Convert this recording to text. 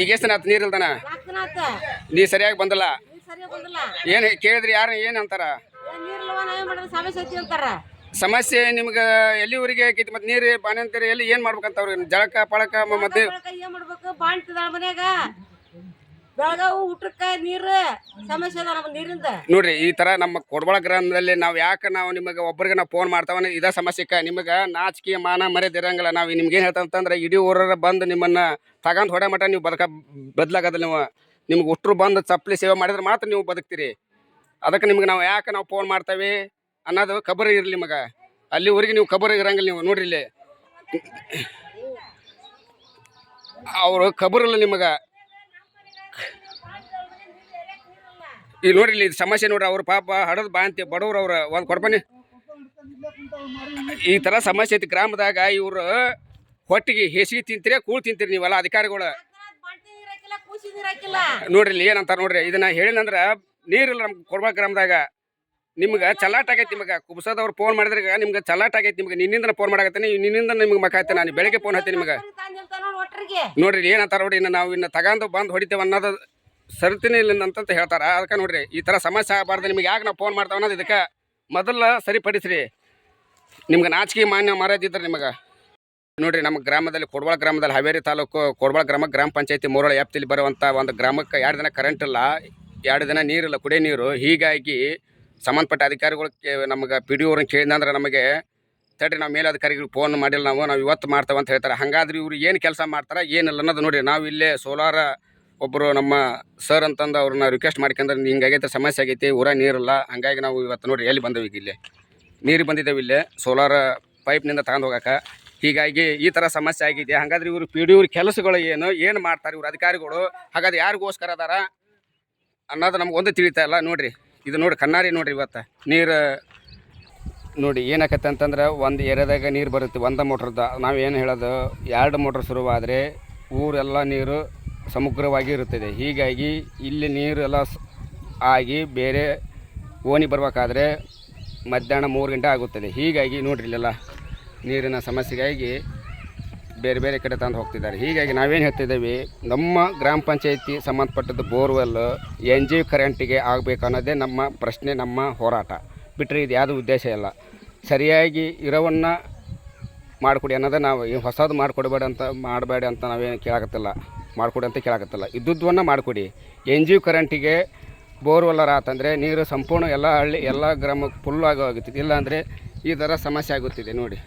ಈಗ ಎಷ್ಟು ದಿನ ಆತು ನೀರು ಇಲ್ದನ ನೀ ಸರಿಯಾಗಿ ಬಂದಲ್ಲ ಏನು ಕೇಳಿದ್ರಿ ಯಾರು ಏನು ಅಂತಾರ ಸಮಸ್ಯೆ ನಿಮ್ಗೆ ಎಲ್ಲಿವರೆಗೆ ಐತಿ ಮತ್ತೆ ನೀರು ಪಾನಿ ಅಂತೀರಿ ಎಲ್ಲಿ ಏನು ಮಾಡ್ಬೇಕಂತ ಅವ್ರಿಗೆ ಜಳಕ ಪಳಕ ಮತ್ತೆ ಊಟಕ್ಕ ನೀರು ಸಮಸ್ಯೆ ನೀರಿಂದ ನೋಡ್ರಿ ಈ ತರ ನಮ್ಮ ಕೊಡಬಳ ಗ್ರಾಮದಲ್ಲಿ ನಾವು ಯಾಕೆ ನಾವು ನಿಮಗೆ ಒಬ್ಬರಿಗೆ ನಾವು ಫೋನ್ ಮಾಡ್ತಾವ ಇದ ಸಮಸ್ಯೆಕ್ಕ ನಿಮಗೆ ನಾಚಿಕೆ ಮಾನ ಮರ್ಯಾದೆ ಇರಂಗಿಲ್ಲ ನಾವು ನಿಮ್ಗೆ ಏನು ಹೇಳ್ತಂತಂದ್ರೆ ಇಡೀ ಊರರ ಬಂದು ನಿಮ್ಮನ್ನ ತಗೊಂಡ್ ಹೊಡೆ ಮಟ ನೀವು ಬದಲಾಗದಿಲ್ಲ ನಿಮ್ಗೆ ಉಟ್ರು ಬಂದು ಚಪ್ಪಲಿ ಸೇವೆ ಮಾಡಿದ್ರೆ ಮಾತ್ರ ನೀವು ಬದುಕ್ತೀರಿ ಅದಕ್ಕೆ ನಿಮ್ಗೆ ನಾವು ಯಾಕೆ ನಾವು ಫೋನ್ ಮಾಡ್ತೇವೆ ಅನ್ನೋದು ಖಬರ್ ಇರಲಿ ನಿಮಗೆ ಅಲ್ಲಿವರೆಗೆ ನೀವು ಖಬರ್ ಇರಂಗಿಲ್ಲ ನೀವು ನೋಡ್ರಿ ಇಲ್ಲಿ ಅವರು ಖಬರ್ ಇಲ್ಲ ನಿಮಗೆ ಈಗ ನೋಡ್ರಿ ಇಲ್ಲಿ ಸಮಸ್ಯೆ ನೋಡ್ರಿ ಅವ್ರ ಪಾಪ ಹಡದ್ ಬಾ ಅಂತ ಬಡವ್ರು ಅವ್ರ ಒಂದು ಕೊಡ್ಬನ್ನಿ ಈ ತರ ಸಮಸ್ಯೆ ಐತಿ ಗ್ರಾಮದಾಗ ಇವ್ರು ಹೊಟ್ಟಿಗೆ ಹೆಸಿಗೆ ತಿಂತೀರಿ ಕೂಳ್ ತಿಂತೀರಿ ನೀವಲ್ಲ ಅಧಿಕಾರಿಗಳು ನೋಡ್ರಿ ಇಲ್ಲಿ ಏನಂತಾರ ನೋಡ್ರಿ ಇದನ್ನ ಹೇಳಿನಂದ್ರ ನೀರಿಲ್ಲ ನಮ್ಗೆ ಕೊಡ್ಬಾ ಗ್ರಾಮದಾಗ ನಿಮ್ಗೆ ಚಲಾಟ್ ಆಗೈತಿ ನಿಮಗೆ ಕುಬ್ಸದವ್ರು ಫೋನ್ ಮಾಡಿದ್ರೆ ನಿಮ್ಗೆ ಚಲಾಟ್ ಆಗೈತಿ ನಿಮ್ಗೆ ನಿನ್ನಿಂದ ಫೋನ್ ಮಾಡಕತ್ತೀನಿ ನಿನ್ನಿಂದ ನಿಮ್ಗೆ ಮಕ್ಕ ನಾನು ಬೆಳಿಗ್ಗೆ ಫೋನ್ ಹತ್ತೀನಿ ನಿಮಗೆ ನೋಡ್ರಿ ಏನಂತಾರ ನೋಡ್ರಿ ಇನ್ನು ನಾವು ಇನ್ನು ತಗೊಂಡು ಬಂದು ಹೊಡಿತೇವೆ ಅನ್ನೋದು ಸರಿತೀನಿ ಇಲ್ಲ ಅಂತಂತ ಹೇಳ್ತಾರ ಅದಕ್ಕೆ ನೋಡ್ರಿ ಈ ಥರ ಸಮಸ್ಯೆ ಆಗಬಾರ್ದು ನಿಮ್ಗೆ ಯಾಕೆ ನಾವು ಫೋನ್ ಮಾಡ್ತಾವ ಅನ್ನೋದು ಇದಕ್ಕೆ ಮೊದಲ ಸರಿಪಡಿಸ್ರಿ ನಿಮ್ಗೆ ನಾಚಿಕೆ ಮಾನ್ಯ ಮರ್ಯಾದಿದ್ರೆ ನಿಮಗೆ ನೋಡ್ರಿ ನಮ್ಮ ಗ್ರಾಮದಲ್ಲಿ ಕೊಡಬಳ ಗ್ರಾಮದಲ್ಲಿ ಹಾವೇರಿ ತಾಲೂಕು ಕೊಡಬಳ ಗ್ರಾಮ ಪಂಚಾಯತಿ ಮೂರಳ ವ್ಯಾಪ್ತಿಯಲ್ಲಿ ಬರುವಂಥ ಒಂದು ಗ್ರಾಮಕ್ಕೆ 2 ದಿನ ಕರೆಂಟ್ ಇಲ್ಲ 2 ದಿನ ನೀರಿಲ್ಲ ಕುಡಿಯೋ ನೀರು ಹೀಗಾಗಿ ಸಂಬಂಧಪಟ್ಟ ಅಧಿಕಾರಿಗಳಿಗೆ ನಮಗೆ ಪಿ ಡಿ ಅವ್ರನ್ನ ಕೇಳಿದಂದ್ರೆ ನಮಗೆ ತಡ್ರಿ ನಾವು ಮೇಲಧಿಕಾರಿಗಳಿಗೆ ಫೋನ್ ಮಾಡಿಲ್ಲ ನಾವು ಇವತ್ತು ಮಾಡ್ತೇವೆ ಅಂತ ಹೇಳ್ತಾರೆ ಹಾಗಾದ್ರೆ ಇವ್ರು ಏನು ಕೆಲಸ ಮಾಡ್ತಾರೆ ಏನಿಲ್ಲ ಅನ್ನೋದು ನೋಡಿರಿ ನಾವು ಇಲ್ಲೇ ಸೋಲಾರ ಒಬ್ಬರು ನಮ್ಮ ಸರ್ ಅಂತಂದು ಅವ್ರನ್ನ ರಿಕ್ವೆಸ್ಟ್ ಮಾಡ್ಕೊಂಡ್ರೆ ಹಿಂಗಾಗೈತೆ ಸಮಸ್ಯೆ ಆಗೈತಿ ಊರ ನೀರಿಲ್ಲ ಹಂಗಾಗಿ ನಾವು ಇವತ್ತು ನೋಡಿರಿ ಎಲ್ಲಿ ಬಂದೇವೆ ಈಗ ಇಲ್ಲೇ ನೀರು ಬಂದಿದ್ದೇವೆ ಇಲ್ಲೇ ಸೋಲಾರ ಪೈಪ್ನಿಂದ ತಗೊಂಡು ಹೋಗೋಕೆ ಹೀಗಾಗಿ ಈ ಥರ ಸಮಸ್ಯೆ ಆಗಿದೆ ಹಾಗಾದ್ರೆ ಇವರು ಪಿ ಡಿ ಇವ್ರ ಕೆಲಸಗಳು ಏನು ಮಾಡ್ತಾರೆ ಇವ್ರು ಅಧಿಕಾರಿಗಳು ಹಾಗಾದ್ರೆ ಯಾರಿಗೋಸ್ಕರ ಅದಾರ ಅನ್ನೋದು ನಮ್ಗೆ ಒಂದು ತಿಳಿತಾ ಇಲ್ಲ ನೋಡಿರಿ ಇದು ನೋಡಿ ಕಣ್ಣಾರಿ ನೋಡಿರಿ ಇವತ್ತು ನೀರು ನೋಡಿ ಏನಾಕತ್ತೆ ಅಂತಂದ್ರೆ ಒಂದು ಏರಿಯಾದಾಗ ನೀರು ಬರುತ್ತೆ ಒಂದು ಮೋಟ್ರದ ನಾವೇನು ಹೇಳೋದು 2 ಮೋಟ್ರ್ ಶುರುವಾದರೆ ಊರೆಲ್ಲ ನೀರು ಸಮಗ್ರವಾಗಿ ಇರುತ್ತದೆ ಹೀಗಾಗಿ ಇಲ್ಲಿ ನೀರೆಲ್ಲ ಆಗಿ ಬೇರೆ ಓಣಿ ಬರಬೇಕಾದ್ರೆ ಮಧ್ಯಾಹ್ನ 3 ಗಂಟೆ ಆಗುತ್ತದೆ ಹೀಗಾಗಿ ನೋಡ್ರಿ ಇಲ್ಲೆಲ್ಲ ನೀರಿನ ಸಮಸ್ಯೆಗಾಗಿ ಬೇರೆ ಬೇರೆ ಕಡೆ ತಂದು ಹೋಗ್ತಿದ್ದಾರೆ ಹೀಗಾಗಿ ನಾವೇನು ಹೇಳ್ತಿದ್ದೇವೆ ನಮ್ಮ ಗ್ರಾಮ ಪಂಚಾಯತಿ ಸಂಬಂಧಪಟ್ಟದ್ದು ಬೋರ್ವೆಲ್ NG ಕರೆಂಟಿಗೆ ಆಗಬೇಕು ಅನ್ನೋದೇ ನಮ್ಮ ಪ್ರಶ್ನೆ ನಮ್ಮ ಹೋರಾಟ ಬಿಟ್ಟರೆ ಇದು ಯಾವುದೂ ಉದ್ದೇಶ ಇಲ್ಲ ಸರಿಯಾಗಿ ಇರೋವನ್ನು ಮಾಡಿಕೊಡಿ ಅನ್ನೋದೇ ನಾವು ಹೊಸದು ಮಾಡಬೇಡಿ ಅಂತ ನಾವೇನು ಕೇಳಾಕತ್ತಿಲ್ಲ ಮಾಡಿಕೊಡಿ ಅಂತ ಕೇಳಾಕತ್ತಿಲ್ಲ ಇದ್ದುದನ್ನು ಮಾಡಿಕೊಡಿ NG ಕರೆಂಟಿಗೆ ಬೋರ್ವೆಲ್ಲರ ಆತಂದರೆ ನೀರು ಸಂಪೂರ್ಣ ಎಲ್ಲ ಹಳ್ಳಿ ಎಲ್ಲ ಗ್ರಾಮಕ್ಕೆ ಫುಲ್ ಆಗೋಗುತ್ತಿದೆ ಇಲ್ಲಾಂದರೆ ಈ ಥರ ಸಮಸ್ಯೆ ಆಗುತ್ತಿದೆ ನೋಡಿ.